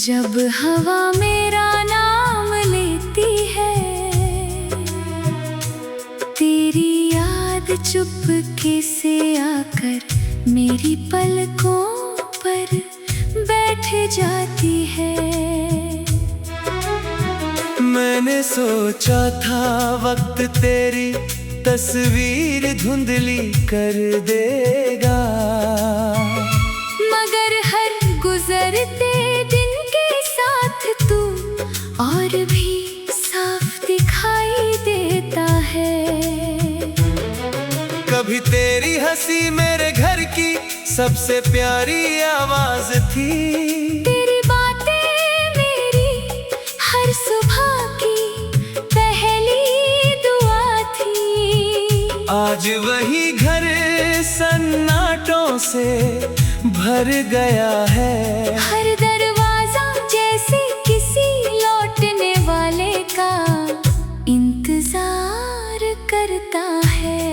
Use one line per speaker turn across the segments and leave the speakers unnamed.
जब हवा मेरा नाम लेती है, तेरी याद चुपके से आकर मेरी पलकों पर बैठ जाती है।
मैंने सोचा था वक्त तेरी तस्वीर धुंधली कर देगा,
मगर हर गुजरते दिन के साथ तू और भी साफ दिखाई देता है।
कभी तेरी हंसी मेरे घर की सबसे प्यारी आवाज थी,
तेरी बातें मेरी हर सुबह की पहली दुआ थी।
आज वही घर सन्नाटों से भर गया है,
हर दरवाजा जैसे किसी लौटने वाले का इंतजार करता है।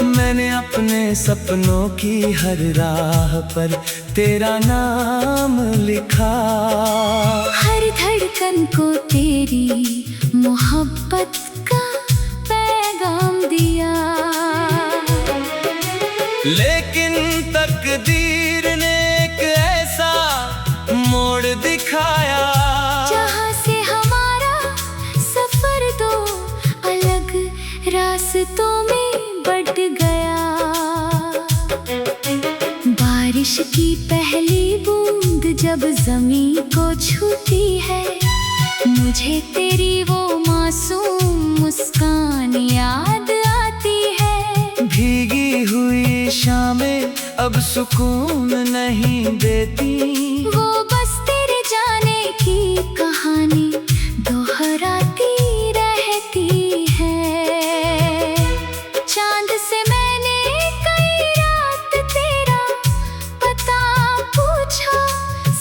मैंने अपने सपनों की हर राह पर तेरा नाम लिखा,
हर धड़कन को तेरी मोहब्बत का पैगाम दिया।
लेकिन तकदीर ने एक ऐसा मोड़ दिखाया,
जहाँ से हमारा सफर दो अलग रास्तों में बढ़ गया। बारिश की पहली बूंद जब जमीन को छूती है, मुझे तेरी वो मासूम मुस्कान याद आती है।
भीगी हुई शामें अब सुकून नहीं देती,
वो बस तेरे जाने की कहानी दोहराती रहती है। चांद से मैंने कई रात तेरा पता पूछा,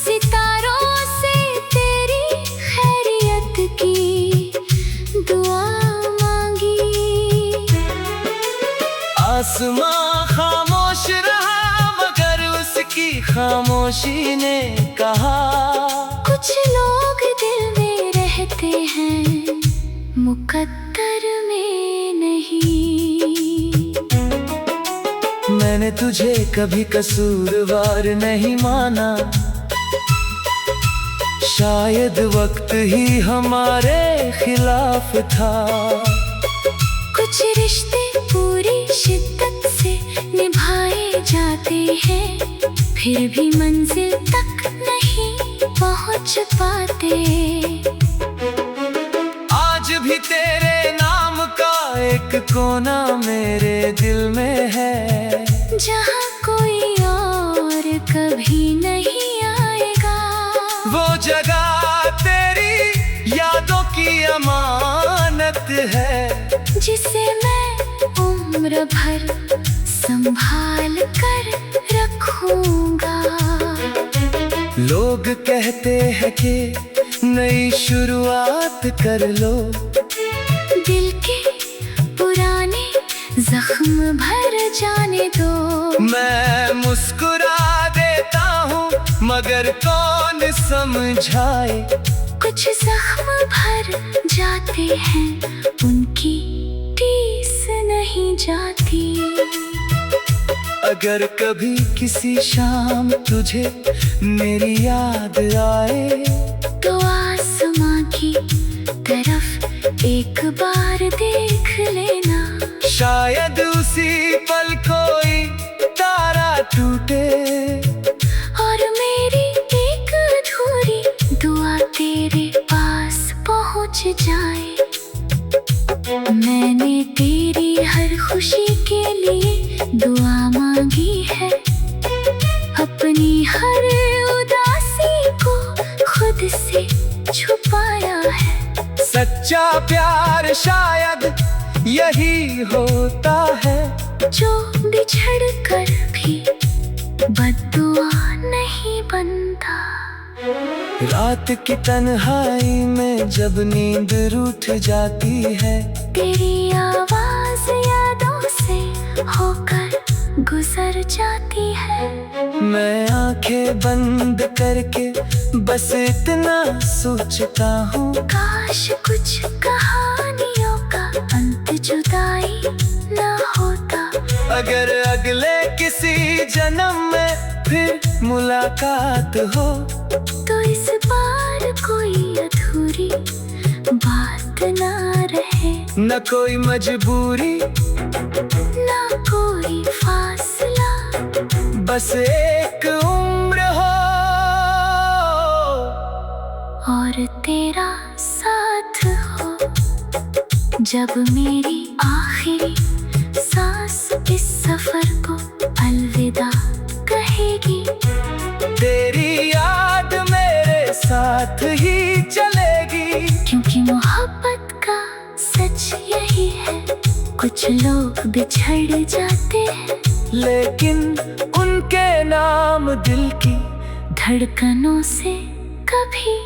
सितारों से तेरी खैरियत की दुआ मांगी।
आसमां खामोश रहा मगर उसकी खामोशी ने कहा,
कुछ लोग दिल में रहते हैं मुकद्दर में नहीं।
मैंने तुझे कभी कसूरवार नहीं माना, शायद वक्त ही हमारे खिलाफ था।
कुछ रिश्ते पूरी शिद्दत से निभाए जाते हैं, फिर भी मंजिल तक नहीं पहुंच पाते।
आज भी तेरे नाम का एक कोना मेरे दिल में है,
जहाँ कोई और कभी नहीं आएगा।
वो जगह तेरी यादों की अमानत है,
जिसे मैं उम्र भर संभाल कर रखूंगा।
लोग कहते हैं कि नई शुरुआत कर लो,
दिल के पुराने जख्म भर जाने दो।
मैं मुस्कुरा देता हूँ मगर कौन समझाए,
कुछ जख्म भर जाते हैं उनकी टीस नहीं जाती।
अगर कभी किसी शाम तुझे मेरी याद आए,
तो आसमां की तरफ एक बार देख लेना,
शायद उसी पल कोई तारा टूटे
और मेरी एक अधूरी दुआ तेरे पास पहुंच जाए। मैंने तेरी हर खुशी के लिए दुआ मांगी है, अपनी हर उदासी को खुद से छुपाया है।
सच्चा प्यार शायद यही होता है,
जो बिछड़ कर भी बद्दुआ नहीं बनता।
रात की तन्हाई में जब नींद रूठ जाती है,
तेरी आवाज यादों से होकर गुजर जाती है।
मैं आंखें बंद करके बस इतना सोचता हूँ,
काश कुछ कहानियों का अंत जुदाई ना होता।
अगर अगले किसी जन्म में फिर मुलाकात हो,
तो इस बार कोई अधूरी बात ना रहे।
न कोई मजबूरी
ना कोई फासला,
बस एक उम्र हो
और तेरा साथ हो। जब मेरी आखिरी सांस इस सफर को अलविदा कहेगी,
तेरी याद मेरे साथ ही चलेगी।
क्योंकि मोहब्बत का सच यही है, कुछ लोग बिछड़ जाते हैं,
लेकिन उनके नाम दिल की
धड़कनों से कभी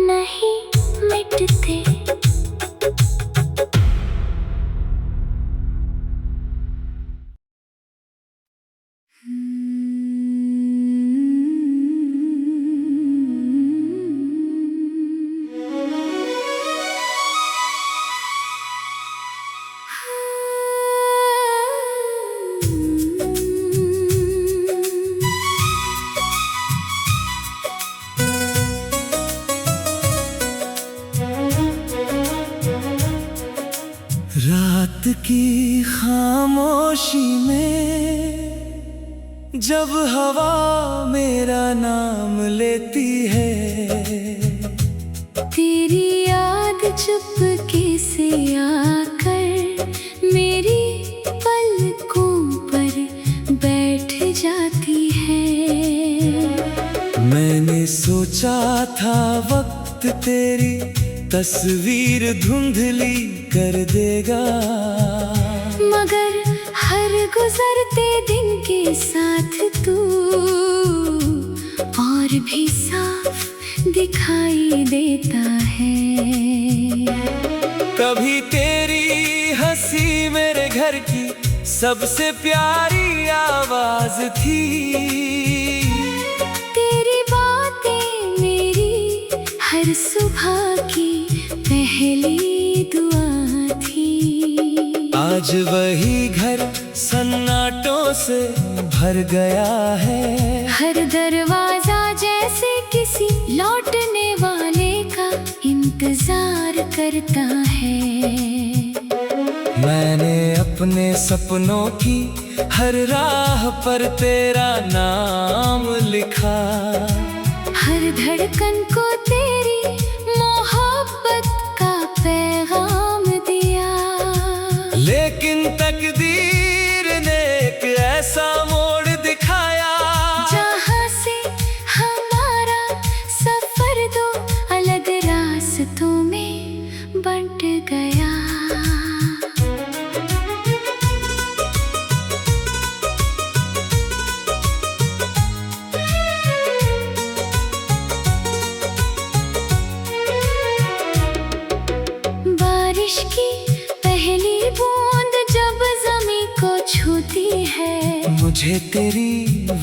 नहीं मिटते।
रात की खामोशी में जब हवा मेरा नाम लेती है,
तेरी याद चुपके से आकर मेरी पलकों पर बैठ जाती है।
मैंने सोचा था वक्त तेरी तस्वीर धुंधली कर देगा,
मगर हर गुजरते दिन के साथ तू और भी साफ दिखाई देता है।
कभी तेरी हंसी मेरे घर की सबसे प्यारी आवाज थी,
तेरी बातें मेरी हर सुबह की पहली दुआ थी।
आज वही घर सन्नाटों से भर गया है,
हर दरवाजा जैसे किसी लौटने वाले का इंतजार करता है।
मैंने अपने सपनों की हर राह पर तेरा नाम लिखा,
हर धड़कन को तेरी मोहब्बत का पैगाम दिया।
लेकिन तकदीर ने एक ऐसा मोड़ दिखाया,
जहाँ से हमारा सफर दो अलग रास्तों में बंट गया। बारिश की पहली बूंद जब ज़मीं को छूती है,
मुझे तेरी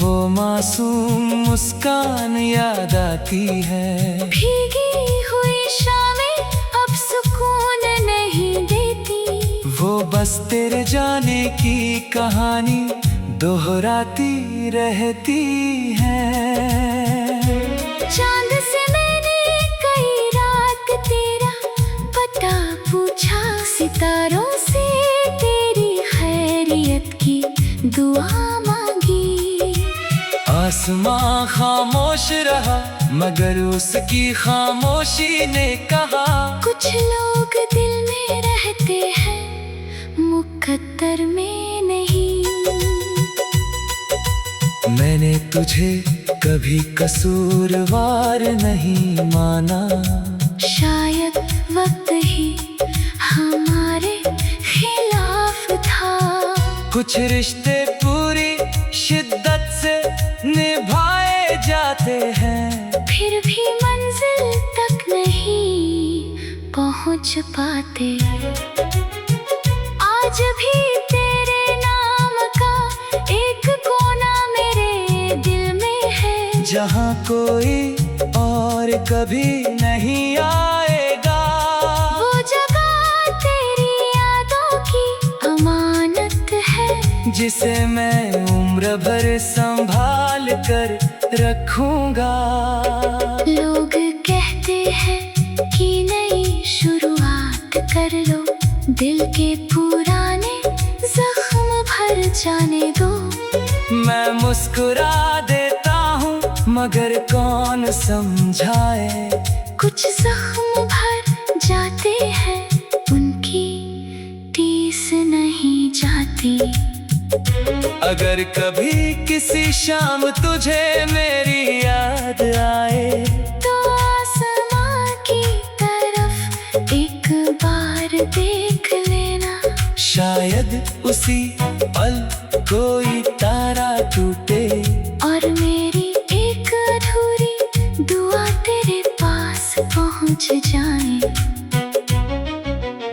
वो मासूम मुस्कान याद आती है।
भीगी हुई शामें अब सुकून नहीं देती,
वो बस तेरे जाने की कहानी दोहराती रहती है।
चांद से मैंने कई रात तेरा पता पूछा, सितारों से तेरी खैरियत की दुआ मांगी।
आसमां खामोश रहा मगर उसकी खामोशी ने कहा,
कुछ लोग दिल में रहते हैं मुकद्दर में नहीं।
मैंने तुझे कभी कसूरवार नहीं माना,
शायद वक्त ही हमारे खिलाफ था।
कुछ रिश्ते पूरी शिद्दत से निभाए जाते हैं,
फिर भी मंजिल तक नहीं पहुंच पाते। आज भी तेरे नाम का एक
जहाँ कोई और कभी नहीं आएगा।
वो जगह तेरी यादों की अमानत है,
जिसे मैं उम्र भर संभाल कर रखूंगा।
लोग कहते हैं कि नई शुरुआत कर लो, दिल के पुराने जख्म भर जाने दो।
मैं मुस्कुरा देता हूँ मगर कौन समझाए,
कुछ जख्म भर जाते हैं उनकी टीस नहीं जाती।
अगर कभी किसी शाम तुझे मेरी याद आए,
तो आसमां की तरफ एक बार देख लेना।
शायद उसी पल कोई तारा टूटे
और मेरी एक अधूरी दुआ तेरे पास पहुंच जाए।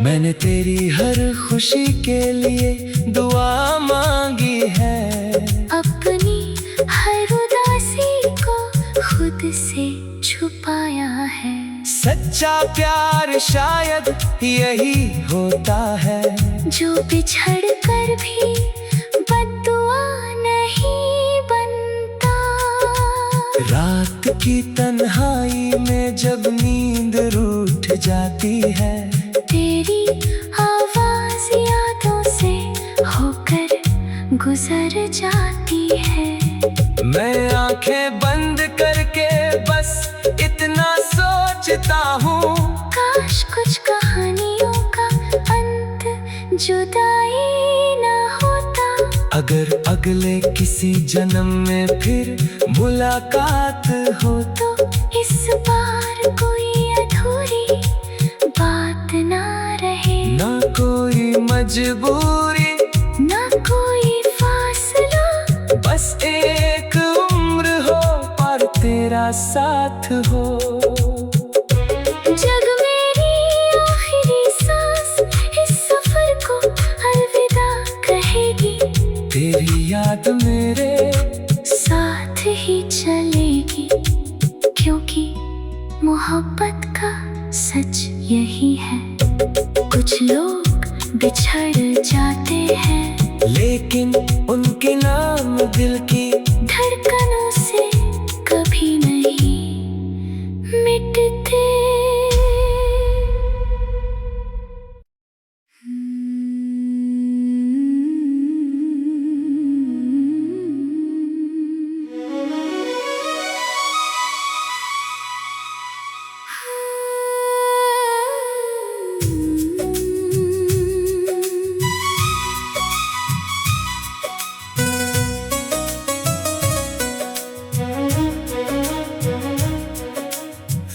मैंने तेरी हर खुशी के लिए दुआ मांगी है,
अपनी हर उदासी को खुद से छुपाया है।
सच्चा प्यार शायद यही होता है,
जो बिछड़ कर भी बद्दुआ नहीं बनता।
रात की तन्हाई में जब नींद रूठ जाती है,
तेरी आवाज यादों से होकर गुजर जाती है।
मैं आंखें बंद करके बस इतना सोचता हूँ,
काश कुछ कहानियों का अंत जुदाई न होता।
अगर अगले किसी जन्म में फिर मुलाकात हो,
तो इस बार कोई अधूरी बात ना रहे।
ना कोई मजबूरी,
ना कोई फासला,
बस एक उम्र हो पर तेरा साथ हो।
जग मेरी आखिरी सांस इस सफर को अलविदा कहेगी।
तेरी याद मेरे
साथ ही चलेगी, क्योंकि मोहब्बत का सच यही है। कुछ लोग बिछड़ जाते हैं,
लेकिन उनके नाम दिल की
धड़कनों से कभी नहीं मिटते।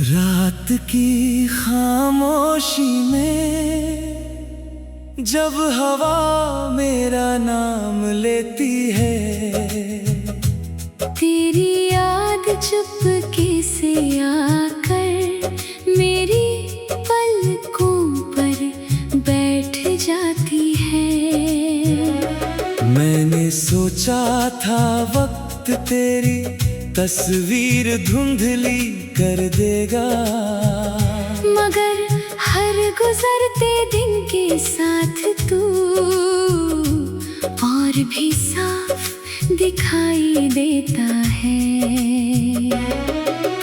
रात की खामोशी में जब हवा मेरा नाम लेती है,
तेरी याद चुपके से आकर मेरी पलकों पर बैठ जाती है।
मैंने सोचा था वक्त तेरी तस्वीर धुंधली कर देगा,
मगर हर गुजरते दिन के साथ तू और भी साफ दिखाई देता है।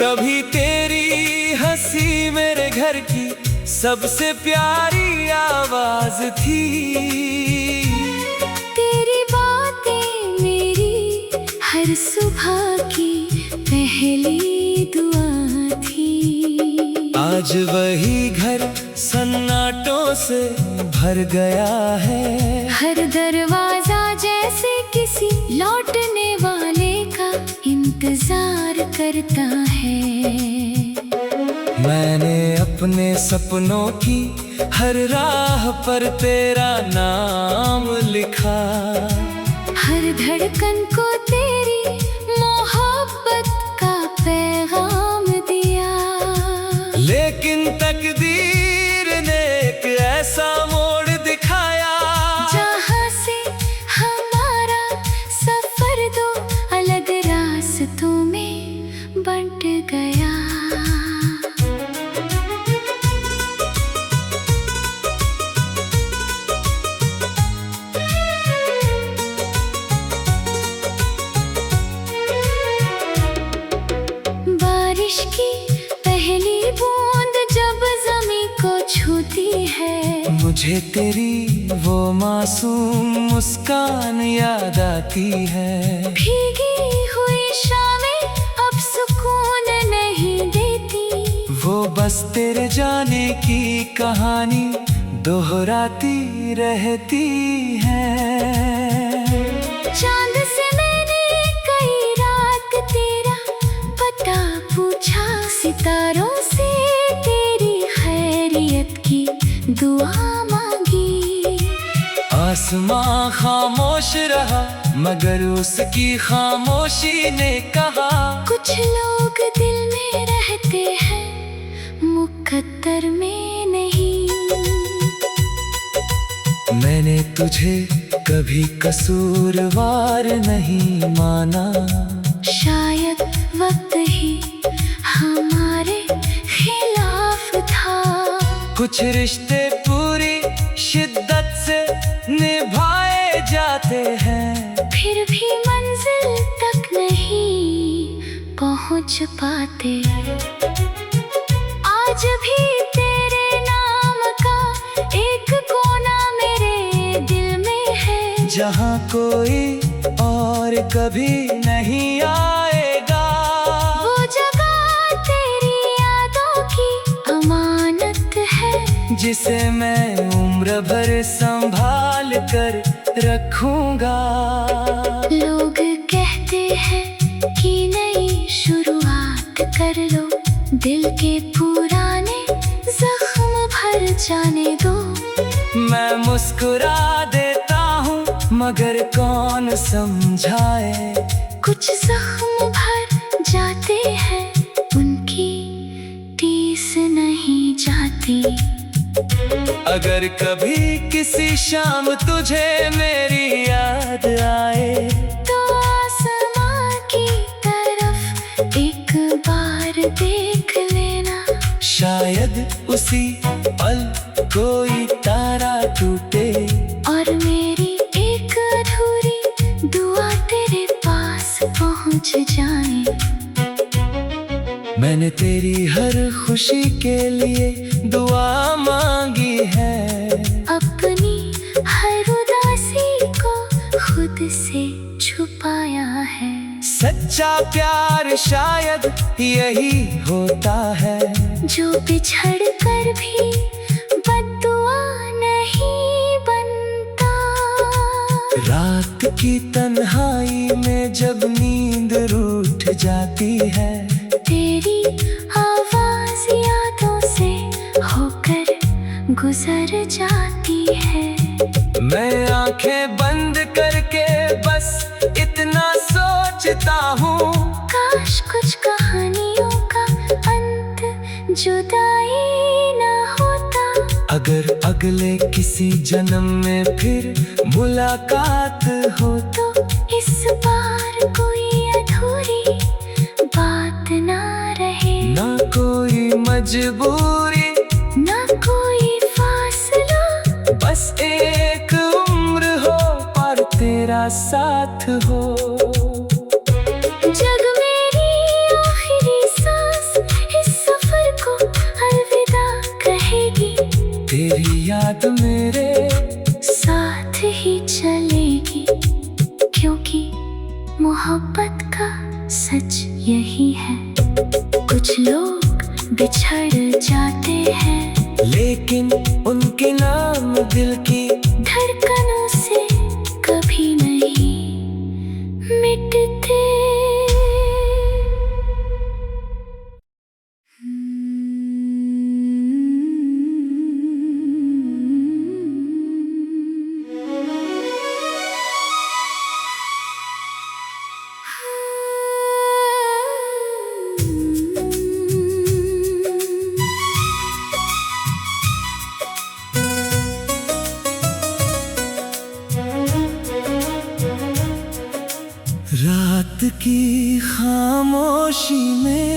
कभी तेरी हंसी मेरे घर की सबसे प्यारी आवाज थी,
तेरी बातें मेरी हर सुबह की पहली दुआ थी।
आज वही घर सन्नाटों से भर गया है,
हर दरवाजा जैसे किसी लौटने वाले का इंतजार करता है।
मैंने अपने सपनों की हर राह पर तेरा नाम लिखा,
हर धड़कन को तेरी मोहब्बत का पैगाम दिया।
लेकिन तकदीर ने एक ऐसा मोड़ दिखाया,
जहाँ से हमारा सफर दो अलग रास्तों में
मुझे तेरी वो मासूम मुस्कान याद आती है।
भीगी हुई शामें अब सुकून नहीं देती,
वो बस तेरे जाने की कहानी दोहराती रहती है।
चांद से मैंने कई रात तेरा पता पूछा, सितारों से तेरी खैरियत की दुआ मांगी।
आसमां खामोश रहा मगर उसकी खामोशी ने कहा,
कुछ लोग दिल में रहते हैं मुकद्दर में नहीं।
मैंने तुझे कभी कसूरवार नहीं माना,
शायद वक्त ही हमारे खिलाफ था।
कुछ रिश्ते पूरी शिद्दत से निभाए जाते हैं,
फिर भी मंजिल तक नहीं पहुंच पाते। आज भी तेरे नाम का एक कोना मेरे दिल में है,
जहाँ कोई और कभी नहीं आएगा।
वो जगह तेरी यादों की अमानत है,
जिसे मैं उम्र भर संभाल कर रखूंगा।
लोग कहते हैं कि नई शुरुआत कर लो, दिल के पुराने जख्म भर जाने दो।
मैं मुस्कुरा देता हूँ मगर कौन समझाए,
कुछ जख्म भर जाते हैं उनकी टीस नहीं जाती।
अगर कभी किसी शाम तुझे मेरी याद आए,
तो आसमां की तरफ एक बार देख लेना,
शायद उसी पल कोई तारा टूटे
और मेरी एक अधूरी दुआ तेरे पास पहुंच जाए।
मैंने तेरी हर खुशी के लिए दुआ मांगी है,
अपनी हर उदासी को खुद से छुपाया है।
सच्चा प्यार शायद यही होता है,
जो बिछड़ कर भी बद्दुआ नहीं बनता।
रात की तन्हाई में जब नींद रूठ जाती है,
तेरी आवाज यादों से होकर गुजर जाती है।
मैं आंखें बंद करके बस इतना सोचता हूँ,
काश कुछ कहानियों का अंत जुदाई न होता।
अगर अगले किसी जन्म में फिर मुलाकात हो,
तो इस बार कोई अधूरी बात ना रहे,
ना कोई मजबूरी,
ना कोई फासला,
बस एक उम्र हो पर तेरा साथ हो।
जग मेरी आखिरी सांस इस सफर को अलविदा कहेगी,
तेरी याद मेरे
साथ ही चलेगी, क्योंकि मोहब्बत का सच यही है। कुछ लोग बिछड़ जाते हैं,
लेकिन उनके नाम दिल की
धड़कनों से कभी नहीं मिटते।
रात की खामोशी में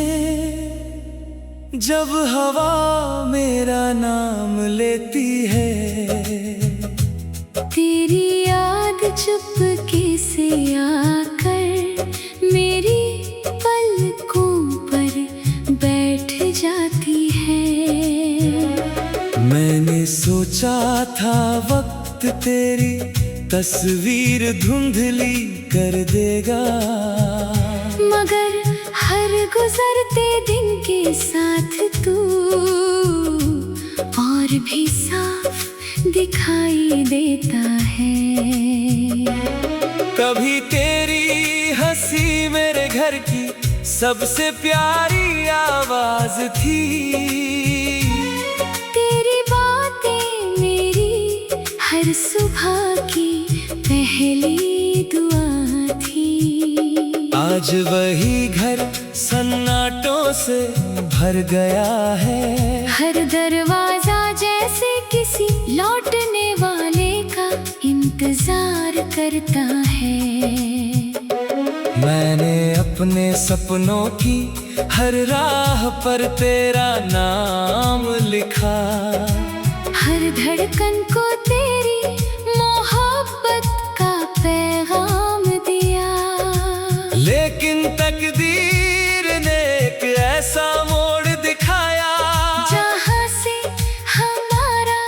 जब हवा मेरा नाम लेती है,
तेरी याद चुपके से आकर मेरी पलकों पर बैठ जाती है।
मैंने सोचा था वक्त तेरी तस्वीर धुंधली कर देगा,
मगर हर गुजरते दिन के साथ तू और भी साफ दिखाई देता है।
कभी तेरी हंसी मेरे घर की सबसे प्यारी आवाज थी,
तेरी बातें मेरी हर सुबह की पहली दुआ थी।
आज वही घर सन्नाटों से भर गया है,
हर दरवाजा जैसे किसी लौटने वाले का इंतजार करता है।
मैंने अपने सपनों की हर राह पर तेरा नाम लिखा,
हर धड़कन को तेरी मोहब्बत का पैगाम दिया।
लेकिन तकदीर ने एक ऐसा मोड़ दिखाया,
जहाँ से हमारा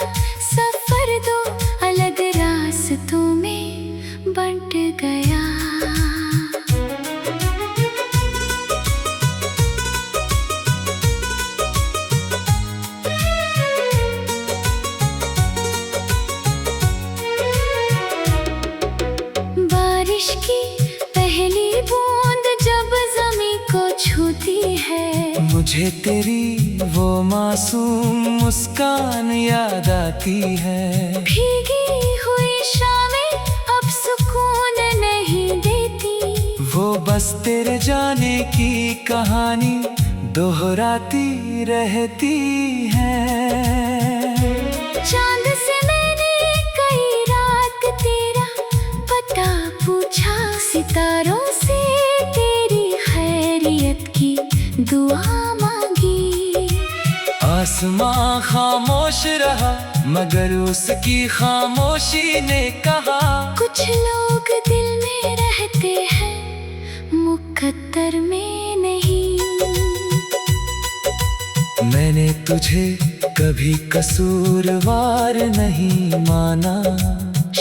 सफर दो अलग रास्तों में बंट गया। बारिश की पहली बूंद जब ज़मीं को छूती है,
मुझे तेरी वो मासूम मुस्कान याद आती है।
भीगी हुई शामें अब सुकून नहीं देती,
वो बस तेरे जाने की कहानी दोहराती रहती है।
चांद से मैंने कई रात तेरा पता पूछा, सितारों से तेरी खैरियत की दुआ मांगी।
आसमां खामोश रहा मगर उसकी खामोशी ने कहा,
कुछ लोग दिल में रहते हैं मुकद्दर में नहीं।
मैंने तुझे कभी कसूरवार नहीं माना,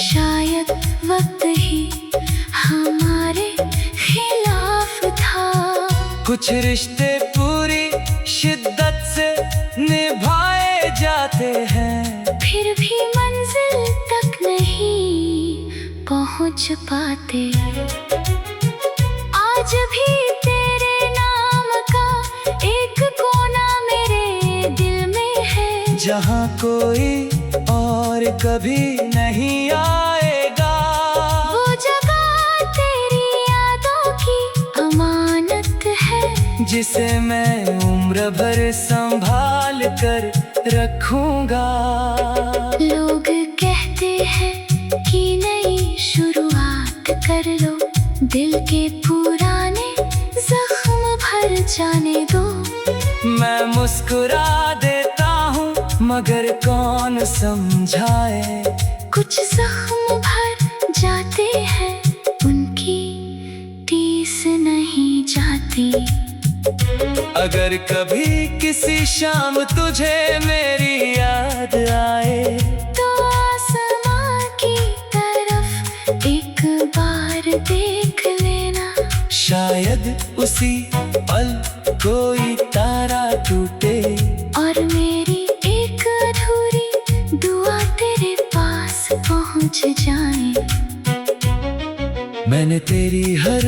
शायद वक्त ही हमारे खिलाफ था।
कुछ रिश्ते पूरी शिद्दत से निभाए जाते हैं,
फिर भी मंजिल तक नहीं पहुंच पाते। आज भी तेरे नाम का एक कोना मेरे दिल में है,
जहाँ कोई और कभी नहीं आएगा।
वो जगह तेरी यादों की अमानत है,
जिसे मैं उम्र भर संभाल कर रखूंगा।
लोग कहते हैं कि नई शुरुआत कर लो, दिल के पुराने जख्म भर जाने दो।
मैं मुस्कुरा देता हूँ मगर कौन समझाए,
कुछ जख्म भर जाते हैं उनकी टीस नहीं जाती।
अगर कभी किसी शाम तुझे मेरी याद आए,
तो आसमां की तरफ एक बार देख लेना,
शायद उसी पल कोई तारा टूटे
और मेरी एक अधूरी दुआ तेरे पास पहुंच जाए।
मैंने तेरी हर